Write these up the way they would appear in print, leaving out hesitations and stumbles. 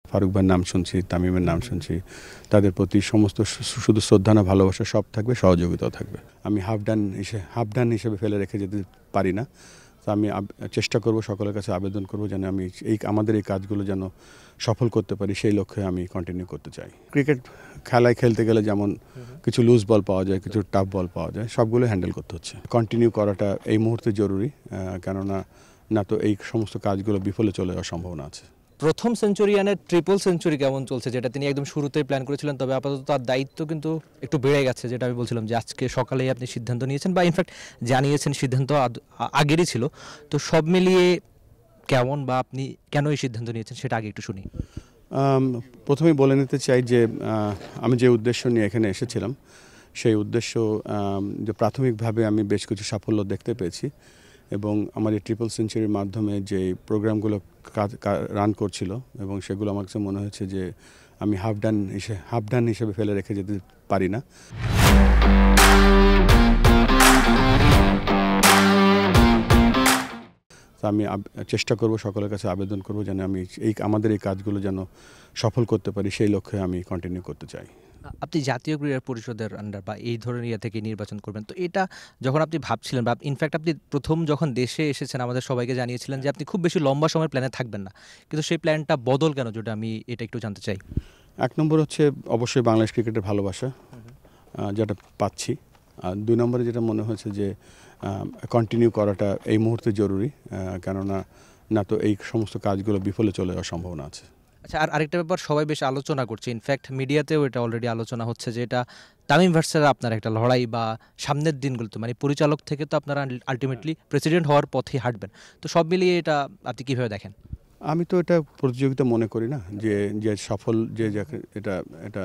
ফারুক ভাইয়ের নাম শুনছি, তামিমের নাম শুনছি, তাদের প্রতি সমস্ত শুধু শ্রদ্ধা না, ভালোবাসা সব থাকবে, সহযোগিতাও থাকবে। আমি হাফ ডান হিসেবে ফেলে রেখে যেতে পারি না। তো আমি চেষ্টা করব, সকলের কাছে আবেদন করব যেন আমি আমাদের এই কাজগুলো যেন সফল করতে পারি, সেই লক্ষ্যে আমি কন্টিনিউ করতে চাই। ক্রিকেট খেলায় খেলতে গেলে যেমন কিছু লুজ বল পাওয়া যায়, কিছু টাফ বল পাওয়া যায়, সবগুলো হ্যান্ডেল করতে হচ্ছে। কন্টিনিউ করাটা এই মুহূর্তে জরুরি, কেননা না তো এই সমস্ত কাজগুলো বিফলে চলে যাওয়ার সম্ভাবনা আছে। প্রথম সেঞ্চুরিয়ানের ট্রিপল সেঞ্চুরি কেমন চলছে, যেটা তিনি একদম শুরুতেই প্ল্যান করেছিলেন, তবে আপাতত তার দায়িত্ব কিন্তু একটু বেড়ে গেছে, যেটা আমি বলছিলাম যে আজকে সকালেই আপনি সিদ্ধান্ত নিয়েছেন বা ইনফ্যাক্ট জানিয়েছেন, সিদ্ধান্ত আগেরই ছিল। তো সব মিলিয়ে কেমন, বা আপনি কেন এই সিদ্ধান্ত নিয়েছেন সেটা আগে একটু শুনি। প্রথমেই বলে নিতে চাই যে আমি যে উদ্দেশ্য নিয়ে এখানে এসেছিলাম, সেই উদ্দেশ্য যে প্রাথমিকভাবে আমি বেশ কিছু সাফল্য দেখতে পেয়েছি, এবং আমার এই ট্রিপল সেঞ্চুরির মাধ্যমে যে প্রোগ্রামগুলো রান করছিল, এবং সেগুলো আমার কাছে মনে হয়েছে যে আমি হাফ ডান হিসেবে ফেলে রেখে যেতে পারি না। তো আমি চেষ্টা করব, সকলের কাছে আবেদন করব যেন আমি আমাদের এই কাজগুলো যেন সফল করতে পারি, সেই লক্ষ্যে আমি কন্টিনিউ করতে চাই। আপনি জাতীয় ক্রীড়া পরিষদের আন্ডার বা এই ধরনের ইয়ে থেকে নির্বাচন করবেন, তো এটা যখন আপনি ভাবছিলেন, বা ইনফ্যাক্ট আপনি প্রথম যখন দেশে এসেছেন আমাদের সবাইকে জানিয়েছিলেন যে আপনি খুব বেশি লম্বা সময়ের প্ল্যানে থাকবেন না, কিন্তু সেই প্ল্যানটা বদল কেন, যেটা আমি এটা একটু জানতে চাই। এক নম্বর হচ্ছে অবশ্যই বাংলাদেশ ক্রিকেটের ভালোবাসা, যেটা পাচ্ছি। আর দুই নম্বরে যেটা মনে হয়েছে যে কন্টিনিউ করাটা এই মুহূর্তে জরুরি, কেননা না তো এই সমস্ত কাজগুলো বিফলে চলে যাওয়ার সম্ভাবনা আছে। আচ্ছা, আর আরেকটা ব্যাপার সবাই বেশ আলোচনা করছে, ইনফ্যাক্ট মিডিয়াতেও এটা অলরেডি আলোচনা হচ্ছে, যে এটা তামিম ভার্সেস আপনার একটা লড়াই, বা সামনের দিনগুলোতে মানে পরিচালক থেকে তো আপনারা আলটিমেটলি প্রেসিডেন্ট হওয়ার পথে হাঁটবেন। তো সব মিলিয়ে এটা আপনি কীভাবে দেখেন? আমি তো এটা প্রতিযোগিতা মনে করি না, যে সফল যে এটা এটা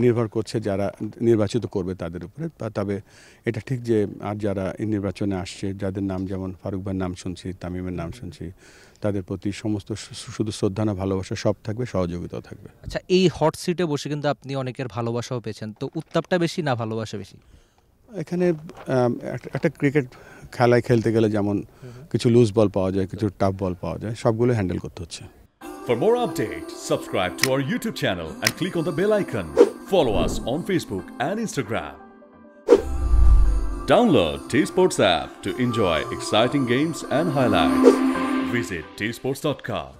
নির্ভর করছে যারা নির্বাচিত করবে তাদের উপরে। তবে এটা ঠিক যে আর যারা এই নির্বাচনে আসছে, যাদের নাম যেমন ফারুক ভাইয়ের নাম শুনছি, তামিমের নাম শুনছি, তাদের প্রতি সমস্ত শুধু শ্রদ্ধা না, ভালোবাসা সব থাকবে, সহযোগিতাও থাকবে। আচ্ছা, এই হট সিটে বসে কিন্তু আপনি অনেকের ভালোবাসাও পেয়েছেন, তো উত্তাপটা বেশি না ভালোবাসা বেশি? এখানে একটা ক্রিকেট খেলায় খেলতে গেলে যেমন কিছু লুজ বল পাওয়া যায়, কিছু টাফ বল পাওয়া যায়, সবগুলো হ্যান্ডেল করতে হচ্ছে। For more updates, subscribe to our YouTube channel and click on the bell icon. Follow us on Facebook and Instagram. Download T-Sports app to enjoy exciting games and highlights. Visit tsports.com.